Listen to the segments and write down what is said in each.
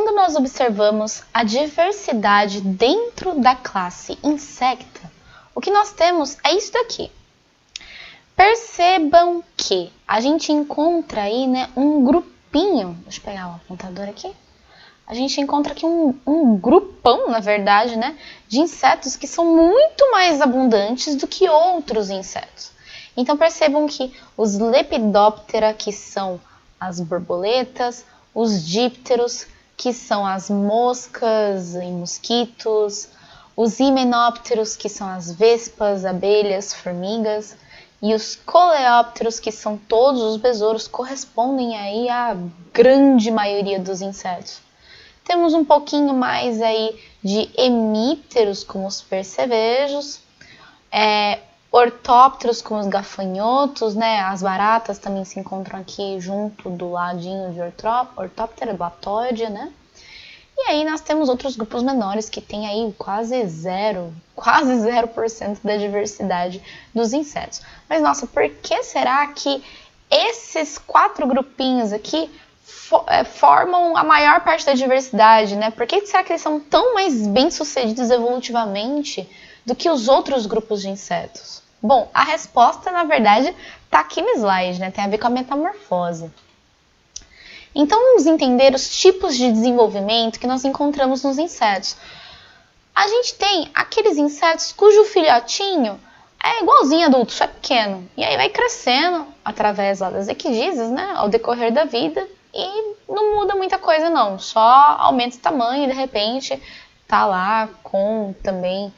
Quando nós observamos a diversidade dentro da classe insecta, o que nós temos é isso daqui. Percebam que a gente encontra aí, né, um grupinho, deixa eu pegar o apontador aqui, a gente encontra aqui um grupão, na verdade, né, de insetos que são muito mais abundantes do que outros insetos. Então percebam que os Lepidoptera, que são as borboletas, os dípteros, que são as moscas e mosquitos, os himenópteros, que são as vespas, abelhas, formigas, e os coleópteros, que são todos os besouros, correspondem aí à grande maioria dos insetos. Temos um pouquinho mais aí de hemípteros, como os percevejos, ortópteros, como os gafanhotos, né? As baratas também se encontram aqui junto do ladinho de ortóptera, blatóide, né? E aí nós temos outros grupos menores que tem aí quase 0% da diversidade dos insetos. Mas nossa, por que será que esses 4 grupinhos aqui formam a maior parte da diversidade, né? Por que será que eles são tão mais bem-sucedidos evolutivamente do que os outros grupos de insetos? Bom, a resposta, na verdade, está aqui no slide, né? Tem a ver com a metamorfose. Então, vamos entender os tipos de desenvolvimento que nós encontramos nos insetos. A gente tem aqueles insetos cujo filhotinho é igualzinho adulto, só é pequeno. E aí vai crescendo através das equidizes, né? Ao decorrer da vida. E não muda muita coisa não, só aumenta o tamanho e de repente tá lá com também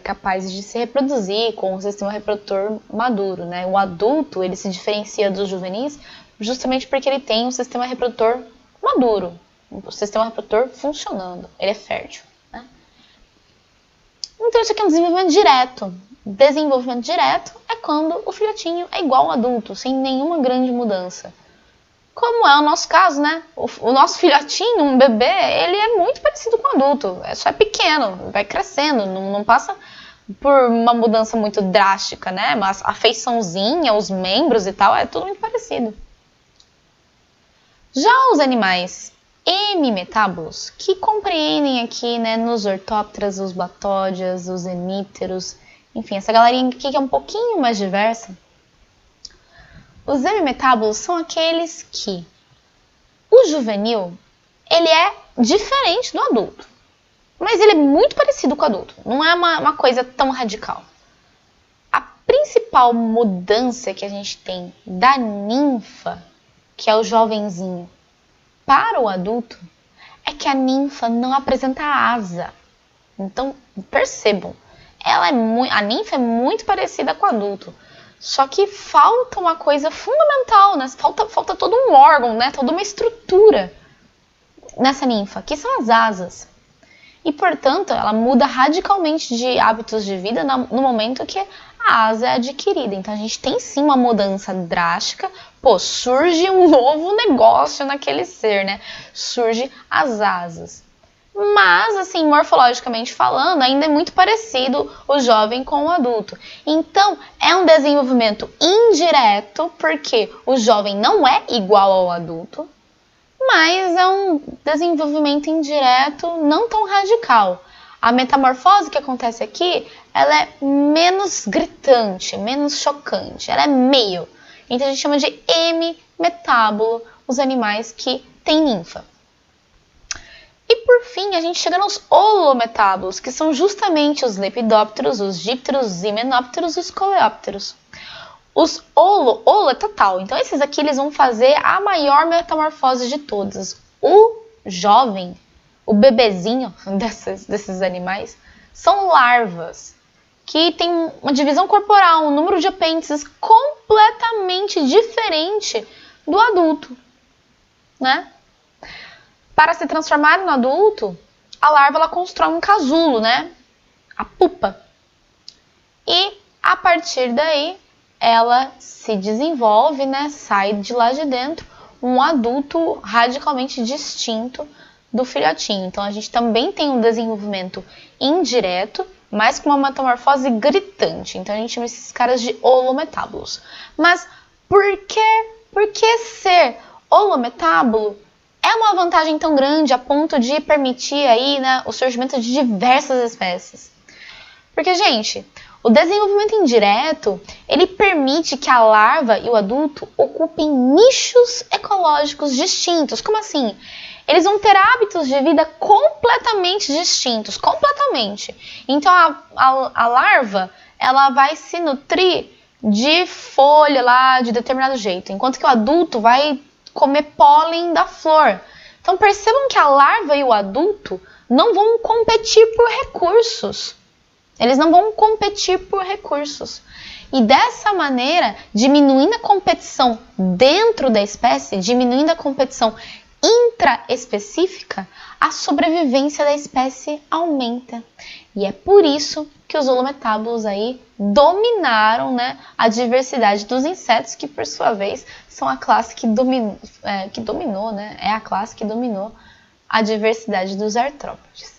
capaz de se reproduzir com o sistema reprodutor maduro, né? O adulto, ele se diferencia dos juvenis justamente porque ele tem um sistema reprodutor maduro, um sistema reprodutor funcionando, ele é fértil, né? Então isso aqui é um desenvolvimento direto. Desenvolvimento direto é quando o filhotinho é igual ao adulto, sem nenhuma grande mudança. Como é o nosso caso, né? O nosso filhotinho, um bebê, ele é muito parecido com o adulto. Só é pequeno, vai crescendo, não passa por uma mudança muito drástica, né? Mas a feiçãozinha, os membros e tal, é tudo muito parecido. Já os animais hemimetábulos, que compreendem aqui, né, nos ortópteras, os blatódeas, os hemípteros, enfim, essa galerinha aqui que é um pouquinho mais diversa. Os hemimetábulos são aqueles que o juvenil, ele é diferente do adulto, mas ele é muito parecido com o adulto, não é uma coisa tão radical. A principal mudança que a gente tem da ninfa, que é o jovenzinho, para o adulto, é que a ninfa não apresenta asa. Então, percebam, a ninfa é muito parecida com o adulto. Só que falta uma coisa fundamental, né? Falta todo um órgão, né? Toda uma estrutura nessa ninfa, que são as asas. E, portanto, ela muda radicalmente de hábitos de vida no momento que a asa é adquirida. Então, a gente tem sim uma mudança drástica. Surge um novo negócio naquele ser, né? Surge as asas. Mas, assim, morfologicamente falando, ainda é muito parecido o jovem com o adulto. Então, é um desenvolvimento indireto, porque o jovem não é igual ao adulto, mas é um desenvolvimento indireto não tão radical. A metamorfose que acontece aqui, ela é menos gritante, menos chocante, ela é meio. Então, a gente chama de hemimetábulo os animais que têm ninfa. E por fim, a gente chega nos holometábulos, que são justamente os lepidópteros, os dípteros, os himenópteros e os coleópteros. Os holo é total, então esses aqui eles vão fazer a maior metamorfose de todas. O jovem, o bebezinho desses animais, são larvas, que tem uma divisão corporal, um número de apêndices completamente diferente do adulto, né? Para se transformar no adulto, a larva ela constrói um casulo, né? A pupa. E a partir daí, ela se desenvolve, né? Sai de lá de dentro um adulto radicalmente distinto do filhotinho. Então, a gente também tem um desenvolvimento indireto, mas com uma metamorfose gritante. Então, a gente chama esses caras de holometábulos. Mas por que ser holometábulo é uma vantagem tão grande a ponto de permitir aí, né, o surgimento de diversas espécies? Porque, gente, o desenvolvimento indireto, ele permite que a larva e o adulto ocupem nichos ecológicos distintos. Como assim? Eles vão ter hábitos de vida completamente distintos, completamente. Então, a larva, ela vai se nutrir de folha lá de determinado jeito, enquanto que o adulto vai comer pólen da flor. Então, percebam que a larva e o adulto não vão competir por recursos. Eles não vão competir por recursos. E dessa maneira, diminuindo a competição dentro da espécie, diminuindo a competição intraespecífica, a sobrevivência da espécie aumenta. E é por isso que os holometábulos aí dominaram, né, a diversidade dos insetos, que por sua vez são a classe que dominou, né, é a classe que dominou a diversidade dos artrópodes.